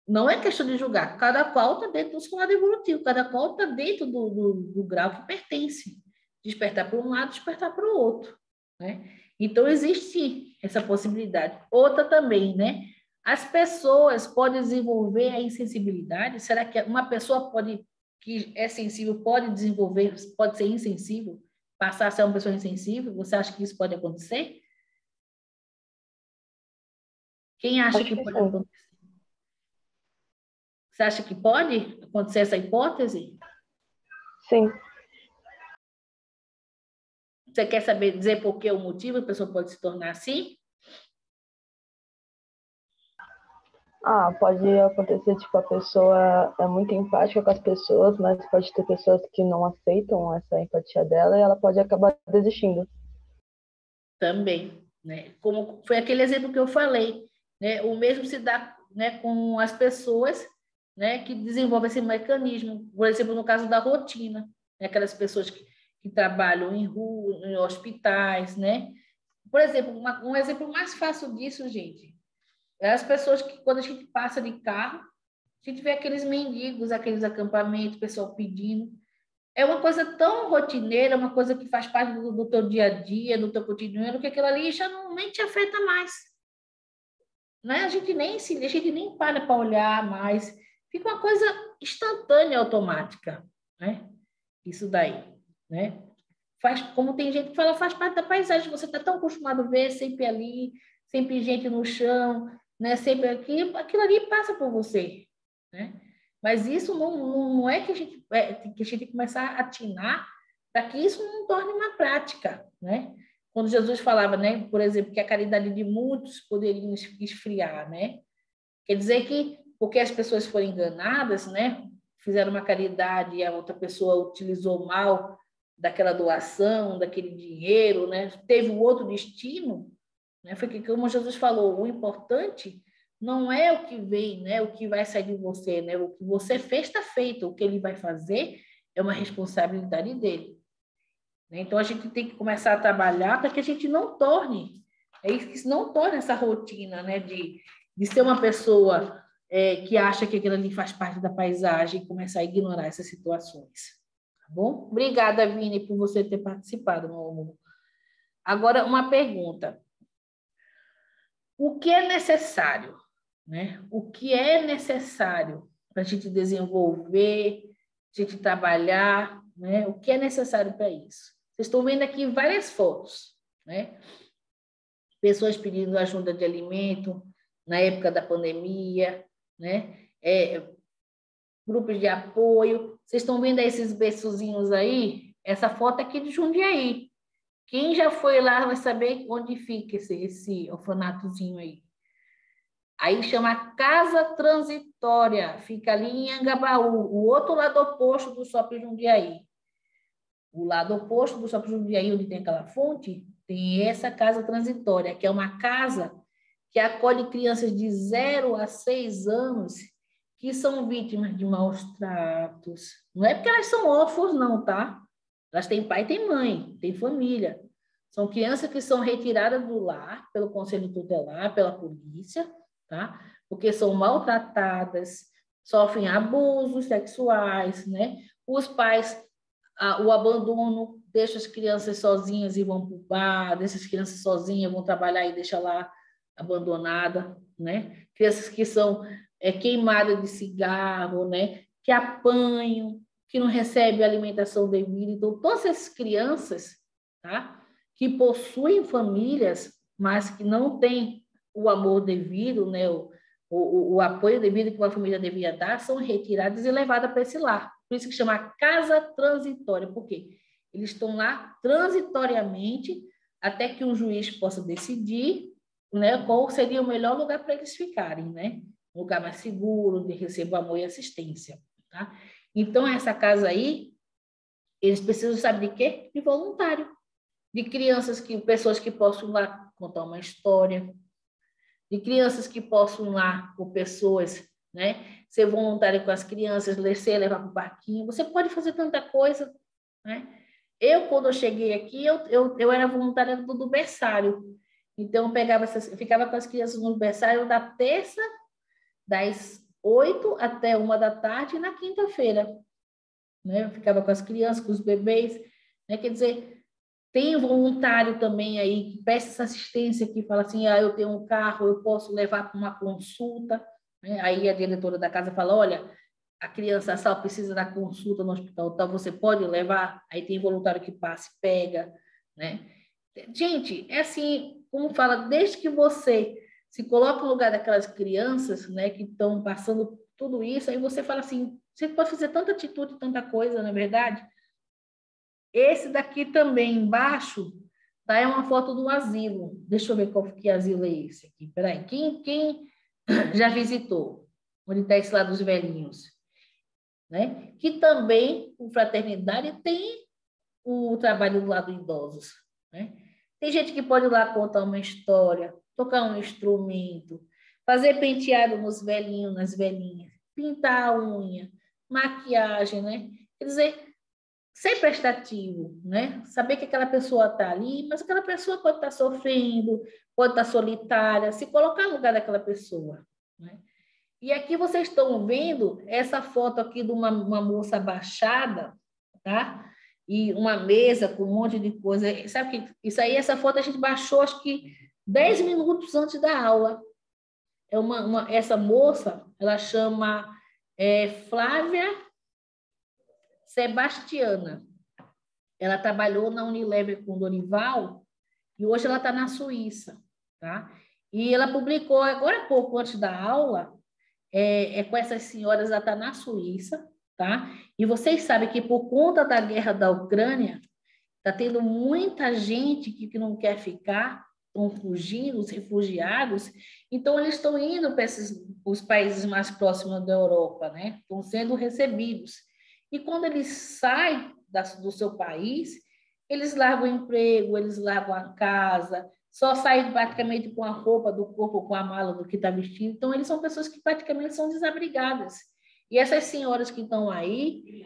não é questão de julgar, cada qual está dentro do seu lado evolutivo, cada qual está dentro do grau que pertence. Despertar para um lado, despertar para o outro, né? Então, existe essa possibilidade. Outra também, né? As pessoas podem desenvolver a insensibilidade? Será que uma pessoa que é sensível pode desenvolver, pode ser insensível, passar a ser uma pessoa insensível? Você acha que isso pode acontecer? Quem acha que pode acontecer? Você acha que pode acontecer essa hipótese? Sim. Você quer dizer por que o motivo a pessoa pode se tornar assim? Pode acontecer, tipo, a pessoa é muito empática com as pessoas, mas pode ter pessoas que não aceitam essa empatia dela e ela pode acabar desistindo. Também, né? Como foi aquele exemplo que eu falei, né? O mesmo se dá, né, com as pessoas, né, que desenvolvem esse mecanismo, por exemplo, no caso da rotina, né? Aquelas pessoas que trabalham em rua, em hospitais, né? Por exemplo, um exemplo mais fácil disso, gente, é as pessoas que, quando a gente passa de carro, a gente vê aqueles mendigos, aqueles acampamentos, o pessoal pedindo. É uma coisa tão rotineira, uma coisa que faz parte do teu dia a dia, do teu cotidiano, que aquilo ali já nem te afeta mais. Né? A gente nem para olhar mais. Fica uma coisa instantânea, automática, né? Isso daí, né? Como tem gente que fala, faz parte da paisagem. Você está tão acostumado a ver sempre ali, sempre gente no chão, né? Sempre aquilo ali passa por você, né? Mas isso não é que a gente tem que começar a atinar para que isso não torne uma prática, né? Quando Jesus falava, né, por exemplo, que a caridade de muitos poderia esfriar, né? Quer dizer que, porque as pessoas foram enganadas, né? Fizeram uma caridade e a outra pessoa utilizou mal daquela doação, daquele dinheiro, né? Teve um outro destino, né? Foi que, como Jesus falou, o importante não é o que vem, né? O que vai sair de você, né? O que você fez está feito, o que ele vai fazer é uma responsabilidade dele. Então, a gente tem que começar a trabalhar para que a gente não torne, não torne essa rotina, né, de ser uma pessoa que acha que aquilo ali faz parte da paisagem e começar a ignorar essas situações. Tá bom? Obrigada, Vini, por você ter participado, meu amor. Agora, uma pergunta. O que é necessário, né? O que é necessário para a gente desenvolver, a gente trabalhar, né? O que é necessário para isso? Vocês estão vendo aqui várias fotos, né? Pessoas pedindo ajuda de alimento na época da pandemia, né? Grupos de apoio. Vocês estão vendo esses berçozinhos aí? Essa foto aqui de Jundiaí. Quem já foi lá vai saber onde fica esse orfanatozinho aí. Aí chama Casa Transitória, fica ali em Angabaú, o outro lado oposto do Shopping Jundiaí. O lado oposto do Shopping Jundiaí, onde tem aquela fonte, tem essa Casa Transitória, que é uma casa que acolhe crianças de 0 a 6 anos que são vítimas de maus tratos. Não é porque elas são órfãos, não, tá? Elas têm pai e têm mãe, têm família. São crianças que são retiradas do lar pelo Conselho Tutelar, pela polícia, tá? Porque são maltratadas, sofrem abusos sexuais, né? Os pais, o abandono, deixa as crianças sozinhas e vão para o bar, deixa as crianças sozinhas, vão trabalhar e deixa lá abandonada, né? Crianças que são queimadas de cigarro, né? Que apanham, que não recebem alimentação devida. Então, todas essas crianças, tá? Que possuem famílias, mas que não têm o amor devido, né? O apoio devido que uma família devia dar, são retiradas e levadas para esse lar. Por isso que chama casa transitória. Por quê? Eles estão lá transitoriamente até que um juiz possa decidir, né, qual seria o melhor lugar para eles ficarem, né? Um lugar mais seguro, de receber amor e assistência. Tá? Então, essa casa aí, eles precisam, sabe de quê? De voluntário. De pessoas que possam ir lá contar uma história, de crianças que possam ir lá com pessoas, né? Ser voluntário com as crianças, levar para o parquinho. Você pode fazer tanta coisa, né? Quando eu cheguei aqui, eu era voluntária do berçário. Então, eu ficava com as crianças no berçário da terça, das 8 até 1 da tarde, e na quinta-feira. Né? Eu ficava com as crianças, com os bebês. Né? Quer dizer, tem voluntário também aí que presta essa assistência, que fala assim, eu tenho um carro, eu posso levar para uma consulta. Né? Aí a diretora da casa fala, olha, a criança só precisa da consulta no hospital, então você pode levar? Aí tem voluntário que passa e pega. Né? Gente, é assim, como fala, desde que você se coloca no lugar daquelas crianças, né, que estão passando tudo isso, aí você fala assim, você pode fazer tanta atitude, tanta coisa, não é verdade? Esse daqui também, embaixo, tá, é uma foto do asilo. Deixa eu ver qual que asilo é esse aqui. Peraí, quem já visitou? Onde está esse lá dos velhinhos? Né? Que também, o Fraternidade, tem o trabalho do lado dos idosos. Né? Tem gente que pode ir lá contar uma história, tocar um instrumento, fazer penteado nos velhinhos, nas velhinhas, pintar a unha, maquiagem, né? Quer dizer, ser prestativo, né? Saber que aquela pessoa está ali, mas aquela pessoa pode estar sofrendo, pode estar solitária, se colocar no lugar daquela pessoa, né? E aqui vocês estão vendo essa foto aqui de uma moça abaixada, tá? E uma mesa com um monte de coisa. Sabe que isso aí, essa foto a gente baixou acho que 10 minutos antes da aula. Essa moça, ela chama Flávia Sebastiana. Ela trabalhou na Unilever com Dorival e hoje ela está na Suíça, tá? E ela publicou agora há pouco, antes da aula, com essas senhoras, ela está na Suíça, tá? E vocês sabem que por conta da guerra da Ucrânia, está tendo muita gente que não quer ficar, estão fugindo, os refugiados, então eles estão indo para os países mais próximos da Europa, né? Estão sendo recebidos. E quando eles saem do seu país, eles largam o emprego, eles largam a casa, só saem praticamente com a roupa do corpo, com a mala do que está vestido. Então, eles são pessoas que praticamente são desabrigadas. E essas senhoras que estão aí...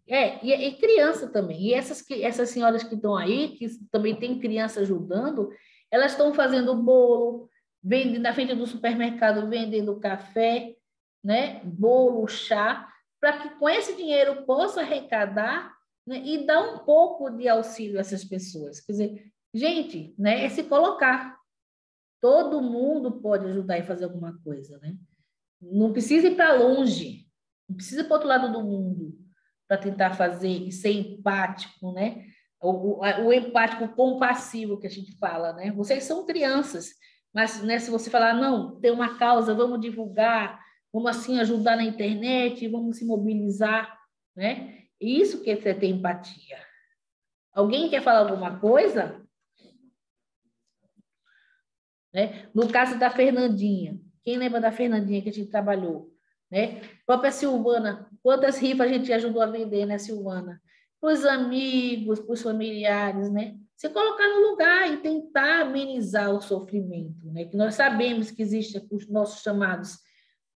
e criança também. E essas senhoras que estão aí, que também tem criança ajudando, elas estão fazendo bolo, vendendo na frente do supermercado, vendendo café, né? Bolo, chá, para que com esse dinheiro possa arrecadar, né? E dar um pouco de auxílio a essas pessoas. Quer dizer, gente, né? É se colocar. Todo mundo pode ajudar e fazer alguma coisa, né? Não precisa ir para longe, não precisa ir para o outro lado do mundo para tentar fazer e ser empático, né? O empático compassivo que a gente fala, né? Vocês são crianças, mas, né, se você falar, não, tem uma causa, vamos divulgar, vamos assim ajudar na internet, vamos se mobilizar, né? Isso que é ter empatia. Alguém quer falar alguma coisa? Né? No caso da Fernandinha, quem lembra da Fernandinha que a gente trabalhou? Né? A própria Silvana, quantas rifas a gente ajudou a vender, né, Silvana? Para os amigos, para os familiares, né? Se colocar no lugar e tentar amenizar o sofrimento, né? Que nós sabemos que existem os nossos chamados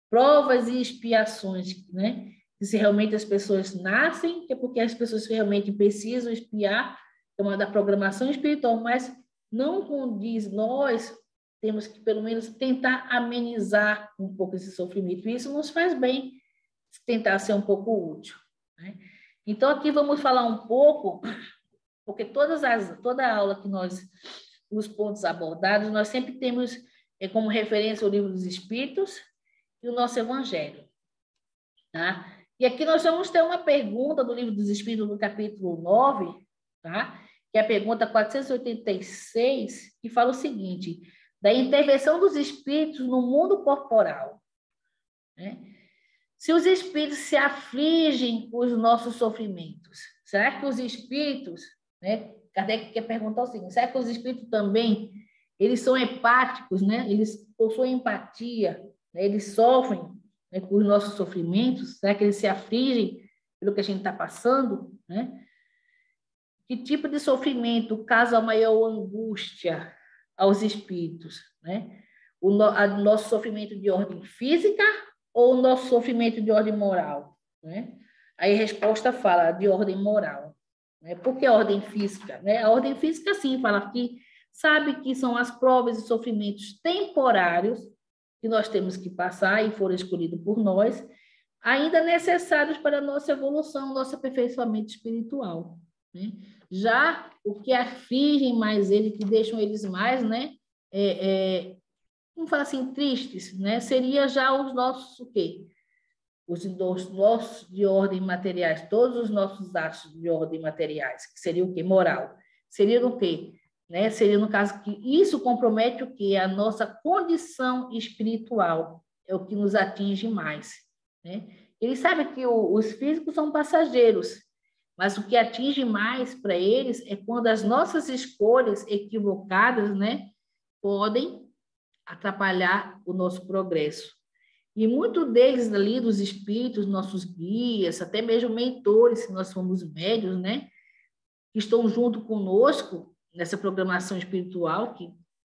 provas e expiações, né? Que se realmente as pessoas nascem, que é porque as pessoas realmente precisam expiar, é uma da programação espiritual, mas não condiz, nós temos que, pelo menos, tentar amenizar um pouco esse sofrimento. E isso nos faz bem, tentar ser um pouco útil, né? Então, aqui vamos falar um pouco, porque toda a aula que os pontos abordados, nós sempre temos como referência o Livro dos Espíritos e o nosso Evangelho, tá? E aqui nós vamos ter uma pergunta do Livro dos Espíritos, no capítulo 9, tá? Que é a pergunta 486, que fala o seguinte: da intervenção dos espíritos no mundo corporal, né? Se os espíritos se afligem com os nossos sofrimentos, será que os espíritos, né? Kardec quer perguntar o seguinte: será que os espíritos também, eles são empáticos, né? Eles possuem empatia, né? Eles sofrem, né, com os nossos sofrimentos? Será que eles se afligem pelo que a gente está passando, né? Que tipo de sofrimento causa maior angústia aos espíritos, né? Nosso sofrimento de ordem física ou o nosso sofrimento de ordem moral, né? Aí a resposta fala de ordem moral, né? Por que ordem física, né? A ordem física, sim, fala que sabe que são as provas e sofrimentos temporários que nós temos que passar e foram escolhidos por nós, ainda necessários para a nossa evolução, nosso aperfeiçoamento espiritual, né? Já o que afligem mais eles, que deixam eles mais, né? Vamos falar assim, tristes, né? Seria já os nossos, o quê? Os nossos de ordem materiais, todos os nossos atos de ordem materiais, que seria o quê? Moral. Seria o quê? Né? Seria no caso que isso compromete o quê? A nossa condição espiritual, é o que nos atinge mais, né? Eles sabem que os físicos são passageiros, mas o que atinge mais para eles é quando as nossas escolhas equivocadas, né, podem atrapalhar o nosso progresso. E muitos deles ali, dos espíritos, nossos guias, até mesmo mentores, se nós formos médios, né, que estão junto conosco nessa programação espiritual, que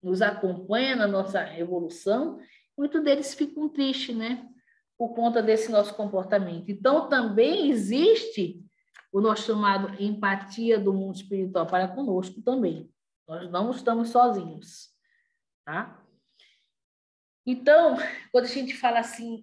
nos acompanha na nossa evolução, muitos deles ficam tristes, né, por conta desse nosso comportamento. Então, também existe o nosso chamado empatia do mundo espiritual para conosco também. Nós não estamos sozinhos, tá? Então, quando a gente fala assim,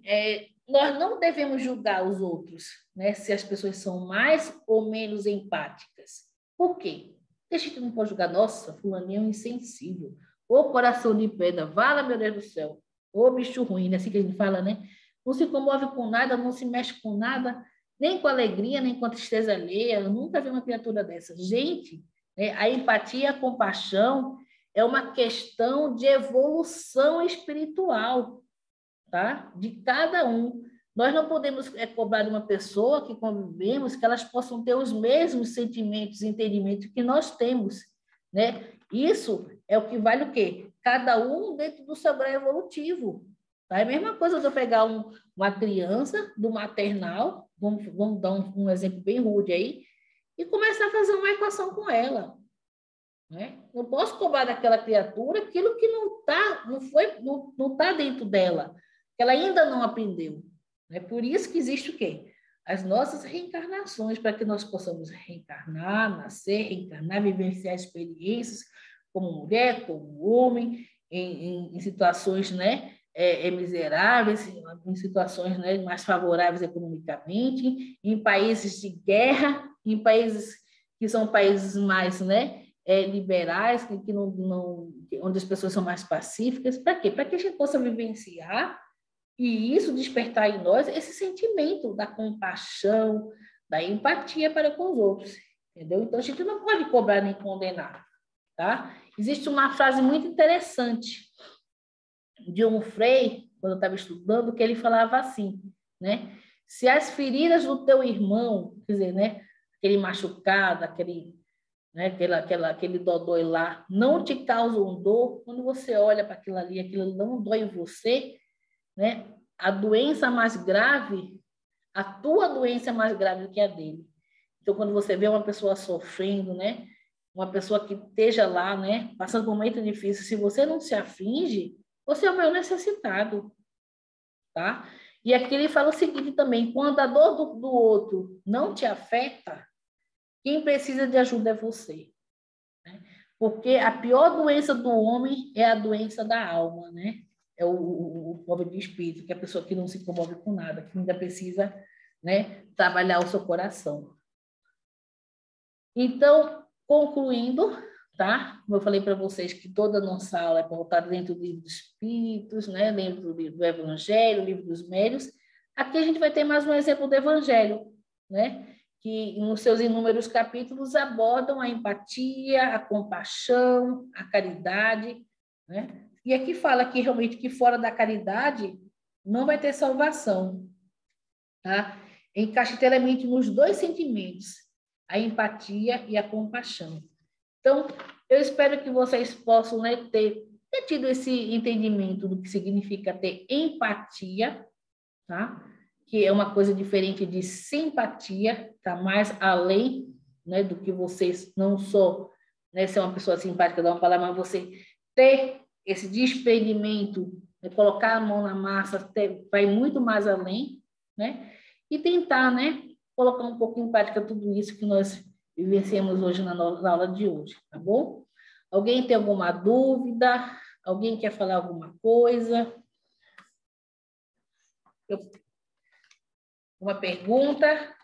nós não devemos julgar os outros, né? Se as pessoas são mais ou menos empáticas. Por quê? A gente não pode julgar, nossa, fulaninho é um insensível. Ô coração de pedra, vala, meu Deus do céu. Ô bicho ruim, né? Assim que a gente fala, né? Não se comove com nada, não se mexe com nada, nem com alegria, nem com tristeza alheia. Eu nunca vi uma criatura dessa. Gente, né, a empatia, a compaixão é uma questão de evolução espiritual. tá? De cada um. Nós não podemos cobrar de uma pessoa que convivemos que elas possam ter os mesmos sentimentos e entendimentos que nós temos, né? Isso é o que vale o quê? Cada um dentro do seu grau evolutivo. Tá? É a mesma coisa de eu pegar uma criança do maternal, vamos dar um exemplo bem rude aí, e começar a fazer uma equação com ela. Né? Não posso cobrar daquela criatura aquilo que não tá dentro dela, que ela ainda não aprendeu. É por isso que existe o quê? As nossas reencarnações, para que nós possamos reencarnar, nascer, reencarnar, vivenciar experiências como mulher, como homem, em situações, né, miseráveis, em situações, né, mais favoráveis economicamente, em países de guerra, em países que são países mais, né, liberais, que onde as pessoas são mais pacíficas. Para quê? Para que a gente possa vivenciar e isso despertar em nós esse sentimento da compaixão, da empatia para com os outros, entendeu? Então, a gente não pode cobrar nem condenar, tá? Existe uma frase muito interessante de um frei, quando eu estava estudando, que ele falava assim, né? Se as feridas do teu irmão, quer dizer, né, aquele machucado, aquele dodói lá, não te causam dor, quando você olha para aquilo ali, aquilo não dói em você, né? A doença mais grave, a tua doença é mais grave do que a dele. Então, quando você vê uma pessoa sofrendo, né? Uma pessoa que esteja lá, né? Passando por um momento difícil, se você não se aflige, você é o maior necessitado, tá? E aqui ele fala o seguinte também, quando a dor do outro não te afeta, quem precisa de ajuda é você. Né? Porque a pior doença do homem é a doença da alma, né? É o pobre de espírito, que é a pessoa que não se comove com nada, que ainda precisa, né, trabalhar o seu coração. Então, concluindo, tá? Como eu falei para vocês que toda a nossa aula é voltada dentro do livro dos Espíritos, né? Dentro do Evangelho, livro dos Médiuns. Aqui a gente vai ter mais um exemplo do Evangelho, né? Que nos seus inúmeros capítulos abordam a empatia, a compaixão, a caridade, né? E aqui fala que realmente que fora da caridade não vai ter salvação, tá? Encaixa inteiramente nos dois sentimentos, a empatia e a compaixão. Então, eu espero que vocês possam, né, ter tido esse entendimento do que significa ter empatia, tá? Que é uma coisa diferente de simpatia, tá mais além, né, do que vocês não só, né, ser uma pessoa simpática, dar uma palavra, mas você ter esse desprendimento, né, colocar a mão na massa, vai muito mais além, né? E tentar, né, colocar um pouco em prática tudo isso que nós vivenciamos hoje na nossa aula de hoje, tá bom? Alguém tem alguma dúvida? Alguém quer falar alguma coisa? Uma pergunta?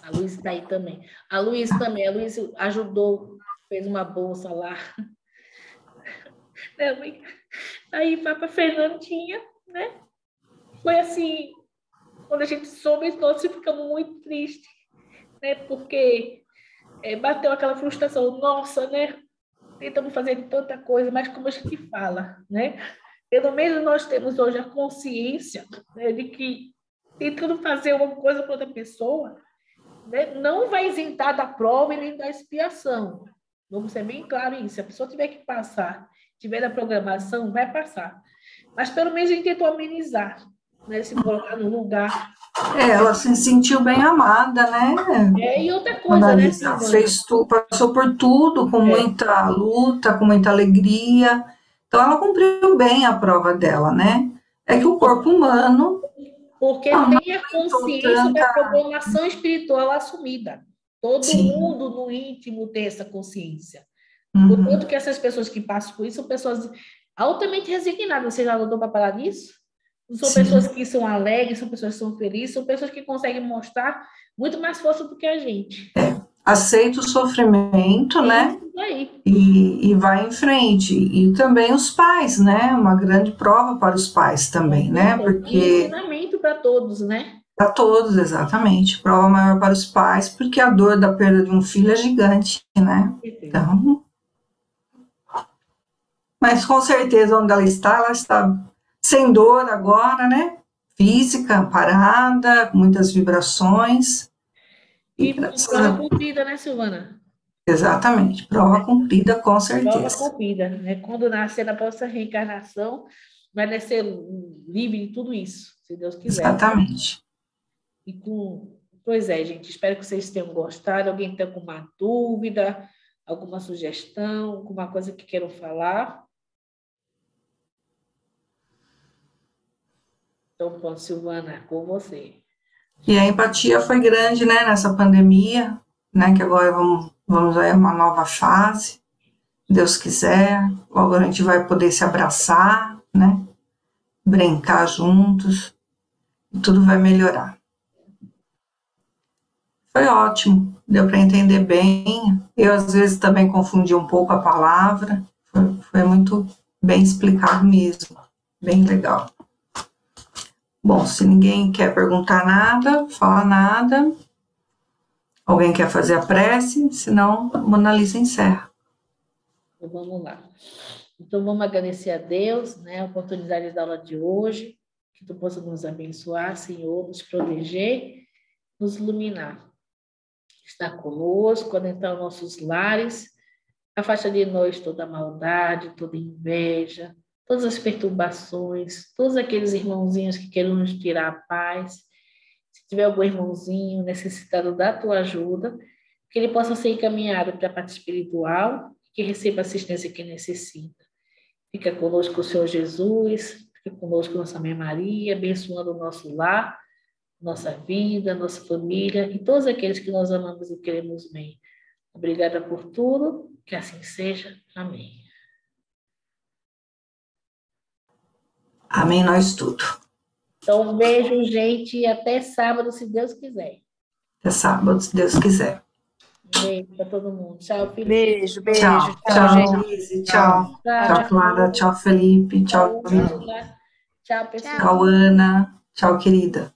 A Luísa está aí também. A Luísa ajudou, fez uma bolsa lá. Aí, Papa Fernandinha, né? Foi assim, quando a gente soube, nós ficamos muito tristes, né? Porque bateu aquela frustração, nossa, né? Tentamos fazer tanta coisa, mas como a gente fala, né? Pelo menos nós temos hoje a consciência, né, de que tentando fazer uma coisa para outra pessoa, né, não vai isentar da prova e nem da expiação. Vamos ser bem claro isso. Se a pessoa tiver que passar, tiver da programação, vai passar. Mas pelo menos a gente tentou amenizar, né, se colocar no lugar. Ela se sentiu bem amada, né? E outra coisa, né? Passou por tudo, com muita luta, com muita alegria. Então, ela cumpriu bem a prova dela, né? É que o corpo humano... Porque tem a consciência da programação espiritual assumida. Todo mundo no íntimo tem essa consciência. Portanto, que essas pessoas que passam por isso são pessoas altamente resignadas. Você já notou para falar disso? São pessoas que são alegres, são pessoas que são felizes, são pessoas que conseguem mostrar muito mais força do que a gente. Aceita o sofrimento, né? Aí. E vai em frente. E também os pais, né? Uma grande prova para os pais também, né? Porque... E ensinamento para todos, né? Para todos, exatamente. Prova maior para os pais, porque a dor da perda de um filho é gigante, né? Então... Mas com certeza onde ela está sem dor agora, né? Física, parada, com muitas vibrações. E prova cumprida, né, Silvana? Exatamente, prova cumprida, com Prova certeza. cumprida, né? Quando nascer na próxima reencarnação, vai nascer livre de tudo isso, se Deus quiser. Exatamente. Pois é, gente, espero que vocês tenham gostado. Alguém tem alguma dúvida, alguma sugestão, alguma coisa que queiram falar? Então, pronto, Silvana, com você. E a empatia foi grande, né, nessa pandemia, né, que agora vamos a uma nova fase, Deus quiser, logo a gente vai poder se abraçar, né, brincar juntos, e tudo vai melhorar. Foi ótimo, deu para entender bem, eu às vezes também confundi um pouco a palavra, foi muito bem explicado mesmo, bem legal. Bom, se ninguém quer perguntar nada, falar nada, alguém quer fazer a prece, senão a Mona Lisa encerra. Então, vamos lá. Então, vamos agradecer a Deus, né, a oportunidade da aula de hoje, que tu possa nos abençoar, Senhor, nos proteger, nos iluminar. Estar conosco, adentrar nossos lares, afasta de nós toda maldade, toda inveja, todas as perturbações, todos aqueles irmãozinhos que querem nos tirar a paz. Se tiver algum irmãozinho necessitado da tua ajuda, que ele possa ser encaminhado para a parte espiritual, que receba a assistência que necessita. Fica conosco o Senhor Jesus, fica conosco nossa Mãe Maria, abençoando o nosso lar, nossa vida, nossa família e todos aqueles que nós amamos e queremos bem. Obrigada por tudo, que assim seja. Amém. Amém, nós tudo. Então, um beijo, gente, e até sábado, se Deus quiser. Até sábado, se Deus quiser. Um beijo para todo mundo. Tchau, Felipe. Beijo, beijo. Tchau, gente. Lise, tchau. Tchau, Clara, tchau, Felipe, tchau, Tchau, pessoal. tchau, Ana, tchau, querida.